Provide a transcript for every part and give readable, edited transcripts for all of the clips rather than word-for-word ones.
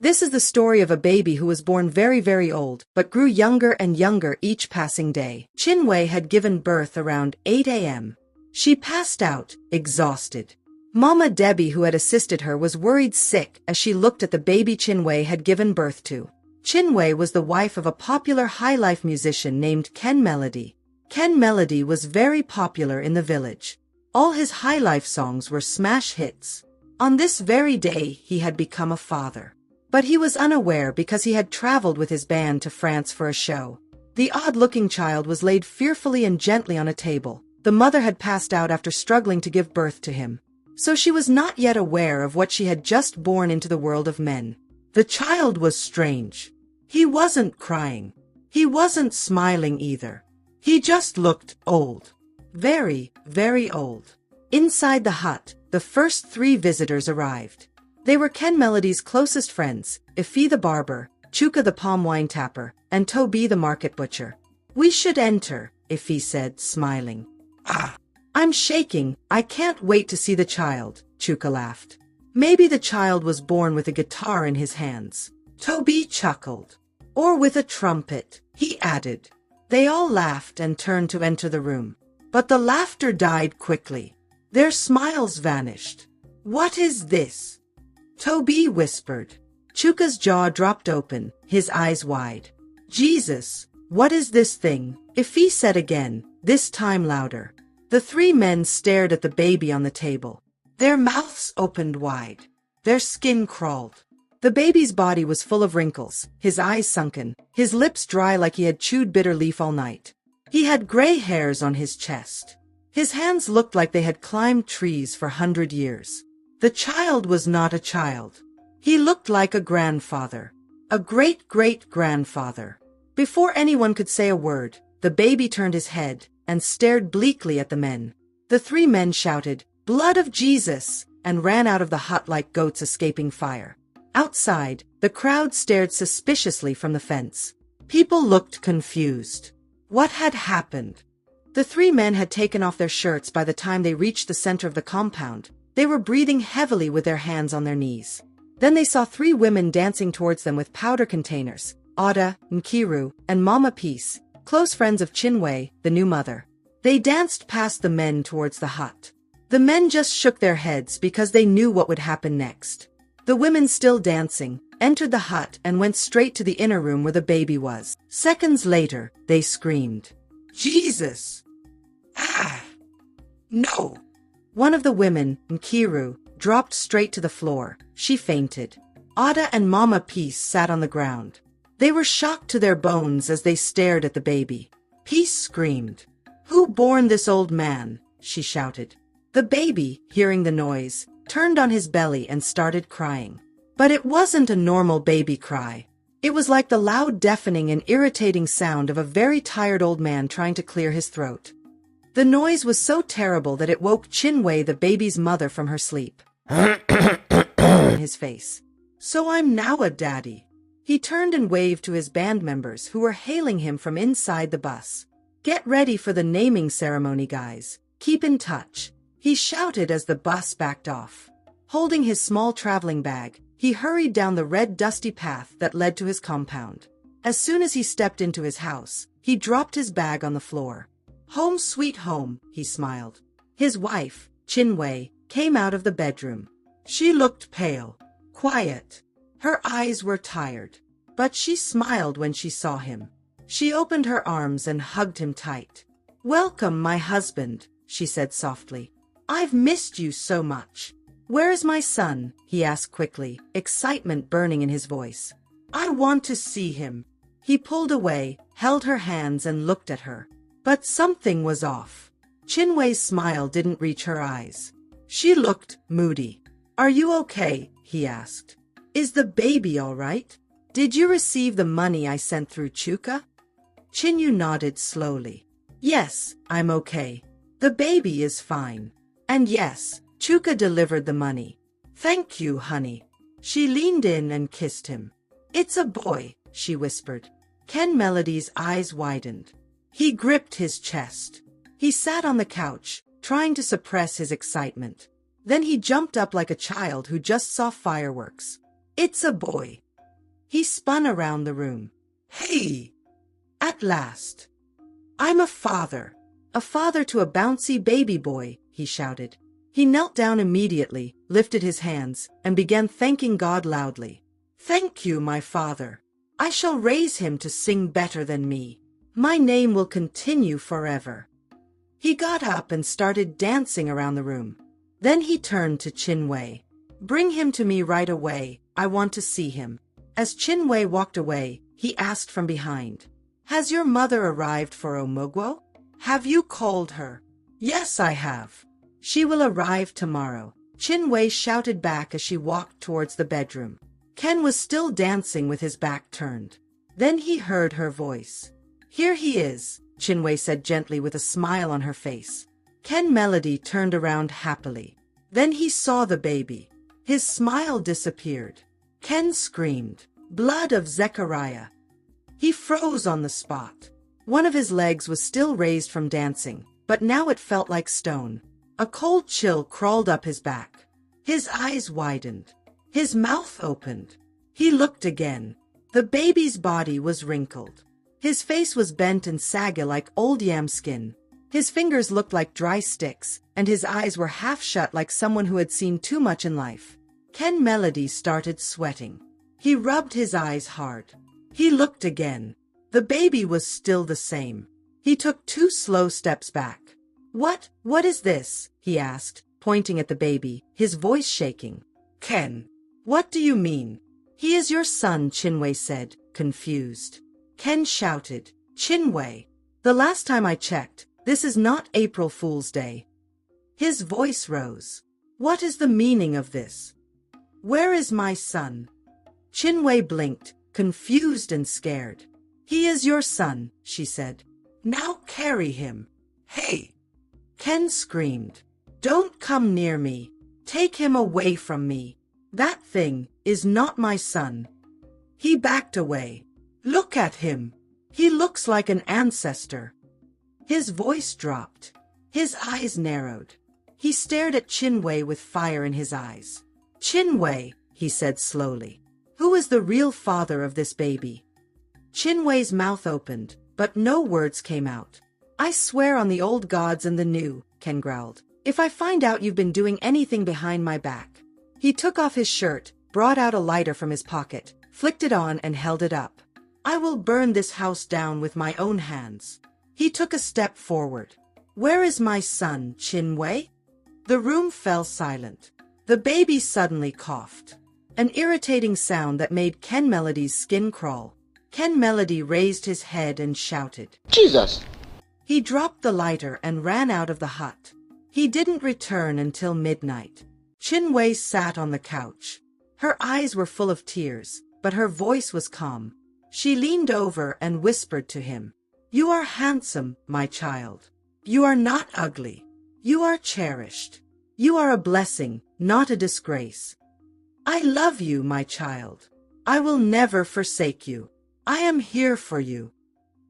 This is the story of a baby who was born very, very old, but grew younger and younger each passing day. Chinwe had given birth around 8 a.m. She passed out, exhausted. Mama Debbie, who had assisted her, was worried sick as she looked at the baby Chinwe had given birth to. Chinwe was the wife of a popular high-life musician named Ken Melody. Ken Melody was very popular in the village. All his high-life songs were smash hits. On this very day, he had become a father. But he was unaware because he had traveled with his band to France for a show. The odd-looking child was laid fearfully and gently on a table. The mother had passed out after struggling to give birth to him. So she was not yet aware of what she had just born into the world of men. The child was strange. He wasn't crying. He wasn't smiling either. He just looked old. Very, very old. Inside the hut, the first 3 visitors arrived. They were Ken Melody's closest friends, Ifi the barber, Chuka the palm wine tapper, and Toby the market butcher. "We should enter," Ifi said, smiling. "I'm shaking. I can't wait to see the child," Chuka laughed. "Maybe the child was born with a guitar in his hands." Toby chuckled. "Or with a trumpet," he added. They all laughed and turned to enter the room. But the laughter died quickly. Their smiles vanished. "What is this?" Toby whispered. Chuka's jaw dropped open, his eyes wide. "Jesus, what is this thing?" Ifi said again, this time louder. The 3 men stared at the baby on the table. Their mouths opened wide. Their skin crawled. The baby's body was full of wrinkles, his eyes sunken, his lips dry like he had chewed bitter leaf all night. He had gray hairs on his chest. His hands looked like they had climbed trees for 100 years. The child was not a child. He looked like a grandfather. A great-great-grandfather. Before anyone could say a word, the baby turned his head and stared bleakly at the men. The 3 men shouted, "Blood of Jesus!" and ran out of the hut like goats escaping fire. Outside, the crowd stared suspiciously from the fence. People looked confused. What had happened? The 3 men had taken off their shirts by the time they reached the center of the compound. They were breathing heavily with their hands on their knees. Then they saw 3 women dancing towards them with powder containers, Ada, Nkiru, and Mama Peace, close friends of Chinwe, the new mother. They danced past the men towards the hut. The men just shook their heads because they knew what would happen next. The women, still dancing, entered the hut and went straight to the inner room where the baby was. Seconds later, they screamed, "Jesus! Ah! No!" One of the women, Nkiru, dropped straight to the floor. She fainted. Ada and Mama Peace sat on the ground. They were shocked to their bones as they stared at the baby. Peace screamed. "Who born this old man?" she shouted. The baby, hearing the noise, turned on his belly and started crying. But it wasn't a normal baby cry. It was like the loud, deafening, and irritating sound of a very tired old man trying to clear his throat. The noise was so terrible that it woke Chinwe, the baby's mother, from her sleep. His face. "So I'm now a daddy." He turned and waved to his band members who were hailing him from inside the bus. "Get ready for the naming ceremony, guys. Keep in touch," he shouted as the bus backed off. Holding his small traveling bag, he hurried down the red, dusty path that led to his compound. As soon as he stepped into his house, he dropped his bag on the floor. "Home sweet home," he smiled. His wife, Chinwe, came out of the bedroom. She looked pale, quiet. Her eyes were tired, but she smiled when she saw him. She opened her arms and hugged him tight. "Welcome, my husband," she said softly. "I've missed you so much." "Where is my son?" he asked quickly, excitement burning in his voice. "I want to see him." He pulled away, held her hands and looked at her. But something was off. Chinwe's smile didn't reach her eyes. She looked moody. "Are you okay?" he asked. "Is the baby all right? Did you receive the money I sent through Chuka?" Chinwe nodded slowly. "Yes, I'm okay. The baby is fine. And yes, Chuka delivered the money. Thank you, honey." She leaned in and kissed him. "It's a boy," she whispered. Ken Melody's eyes widened. He gripped his chest. He sat on the couch, trying to suppress his excitement. Then he jumped up like a child who just saw fireworks. "It's a boy," He spun around the room. Hey! At last! I'm a father! A father to a bouncy baby boy, he shouted. He knelt down immediately, lifted his hands, and began thanking God loudly. Thank you, my father. I shall raise him to sing better than me. My name will continue forever. He got up and started dancing around the room. Then he turned to Chinwe. Bring him to me right away. I want to see him. As Chinwe walked away, he asked from behind. Has your mother arrived for Omugwo? Have you called her? Yes, I have. She will arrive tomorrow. Chinwe shouted back as she walked towards the bedroom. Ken was still dancing with his back turned. Then he heard her voice. Here he is, Chinwe said gently with a smile on her face. Ken Melody turned around happily. Then he saw the baby. His smile disappeared. Ken screamed, Blood of Zechariah! He froze on the spot. One of his legs was still raised from dancing, but now it felt like stone. A cold chill crawled up his back. His eyes widened. His mouth opened. He looked again. The baby's body was wrinkled. His face was bent and saggy like old yam skin. His fingers looked like dry sticks, and his eyes were half shut like someone who had seen too much in life. Ken Melody started sweating. He rubbed his eyes hard. He looked again. The baby was still the same. He took 2 slow steps back. What is this? He asked, pointing at the baby, his voice shaking. Ken, what do you mean? He is your son, Chinwe said, confused. Ken shouted, Chinwe, the last time I checked, this is not April Fool's Day. His voice rose. What is the meaning of this? Where is my son? Chinwe blinked, confused and scared. He is your son, she said. Now carry him. Hey! Ken screamed. Don't come near me. Take him away from me. That thing is not my son. He backed away. Look at him. He looks like an ancestor. His voice dropped. His eyes narrowed. He stared at Chinwe with fire in his eyes. Chinwe, he said slowly. Who is the real father of this baby? Chinwe's mouth opened, but no words came out. I swear on the old gods and the new, Ken growled. If I find out you've been doing anything behind my back. He took off his shirt, brought out a lighter from his pocket, flicked it on and held it up. I will burn this house down with my own hands. He took a step forward. Where is my son, Chinwe? The room fell silent. The baby suddenly coughed. An irritating sound that made Ken Melody's skin crawl. Ken Melody raised his head and shouted, Jesus! He dropped the lighter and ran out of the hut. He didn't return until midnight. Chinwe sat on the couch. Her eyes were full of tears, but her voice was calm. She leaned over and whispered to him, You are handsome, my child. You are not ugly. You are cherished. You are a blessing, not a disgrace. I love you, my child. I will never forsake you. I am here for you.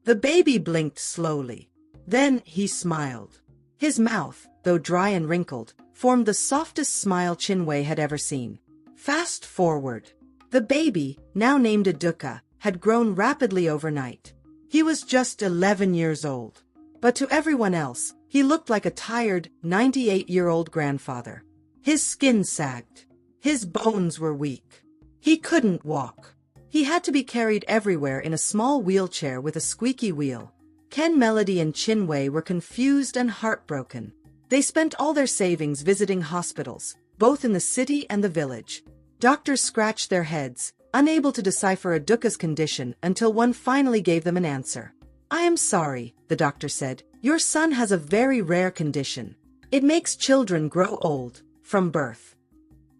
The baby blinked slowly. Then he smiled. His mouth, though dry and wrinkled, formed the softest smile Chinwe had ever seen. Fast forward. The baby, now named Aduka, had grown rapidly overnight. He was just 11 years old. But to everyone else, he looked like a tired, 98-year-old grandfather. His skin sagged. His bones were weak. He couldn't walk. He had to be carried everywhere in a small wheelchair with a squeaky wheel. Ken Melody and Chinwe were confused and heartbroken. They spent all their savings visiting hospitals, both in the city and the village. Doctors scratched their heads, unable to decipher Aduka's condition until one finally gave them an answer. I am sorry, the doctor said. Your son has a very rare condition. It makes children grow old, from birth.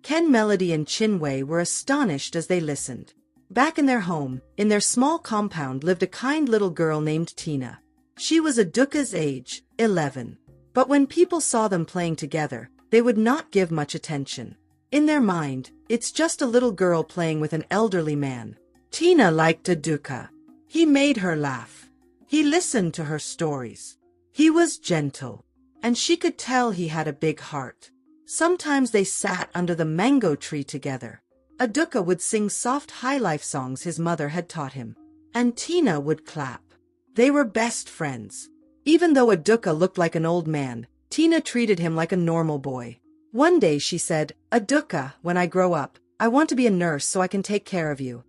Ken Melody and Chinwe were astonished as they listened. Back in their home, in their small compound lived a kind little girl named Tina. She was Aduka's age, 11. But when people saw them playing together, they would not give much attention. In their mind, it's just a little girl playing with an elderly man. Tina liked Aduka. He made her laugh. He listened to her stories. He was gentle, and she could tell he had a big heart. Sometimes they sat under the mango tree together. Aduka would sing soft high-life songs his mother had taught him. And Tina would clap. They were best friends. Even though Aduka looked like an old man, Tina treated him like a normal boy. One day she said, "Aduka, when I grow up, I want to be a nurse so I can take care of you."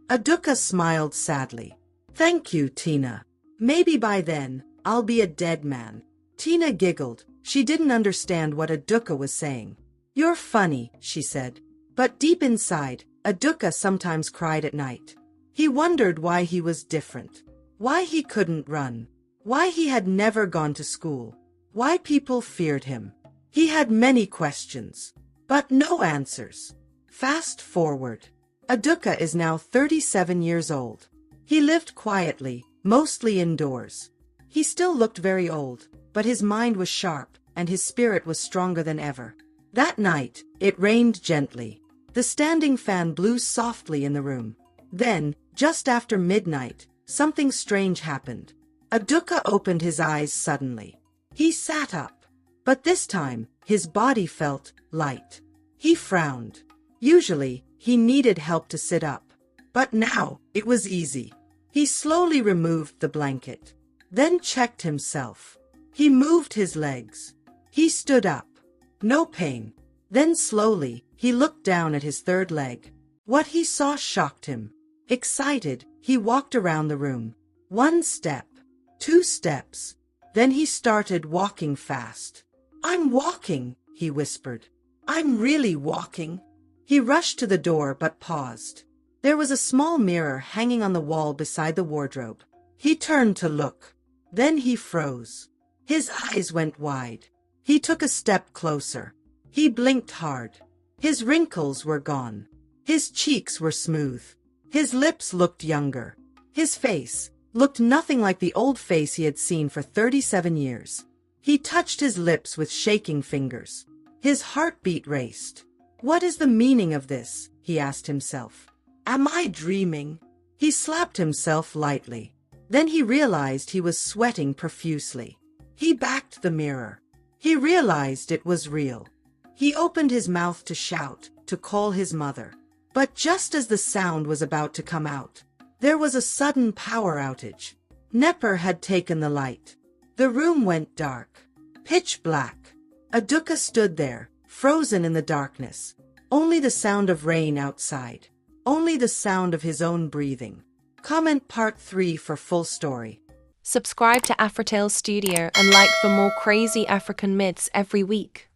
Aduka smiled sadly. "Thank you, Tina. Maybe by then, I'll be a dead man." Tina giggled. She didn't understand what Aduka was saying. "You're funny," she said. But deep inside, Aduka sometimes cried at night. He wondered why he was different. Why he couldn't run. Why he had never gone to school. Why people feared him. He had many questions, but no answers. Fast forward. Aduka is now 37 years old. He lived quietly, mostly indoors. He still looked very old, but his mind was sharp, and his spirit was stronger than ever. That night, it rained gently. The standing fan blew softly in the room. Then, just after midnight, something strange happened. Aduka opened his eyes suddenly. He sat up. But this time, his body felt light. He frowned. Usually, he needed help to sit up. But now, it was easy. He slowly removed the blanket. Then checked himself. He moved his legs. He stood up. No pain. Then slowly, he looked down at his third leg. What he saw shocked him. Excited, he walked around the room. 1 step. 2 steps. Then he started walking fast. "I'm walking," he whispered. "I'm really walking." He rushed to the door but paused. There was a small mirror hanging on the wall beside the wardrobe. He turned to look. Then he froze. His eyes went wide. He took a step closer. He blinked hard. His wrinkles were gone. His cheeks were smooth. His lips looked younger. His face looked nothing like the old face he had seen for 37 years. He touched his lips with shaking fingers. His heartbeat raced. "What is the meaning of this?" he asked himself. "Am I dreaming?" He slapped himself lightly. Then he realized he was sweating profusely. He backed the mirror. He realized it was real. He opened his mouth to shout, to call his mother. But just as the sound was about to come out, there was a sudden power outage. Neper had taken the light. The room went dark. Pitch black. Aduka stood there, frozen in the darkness. Only the sound of rain outside. Only the sound of his own breathing. Comment part 3 for full story. Subscribe to Afrotale Studio and like for more crazy African myths every week.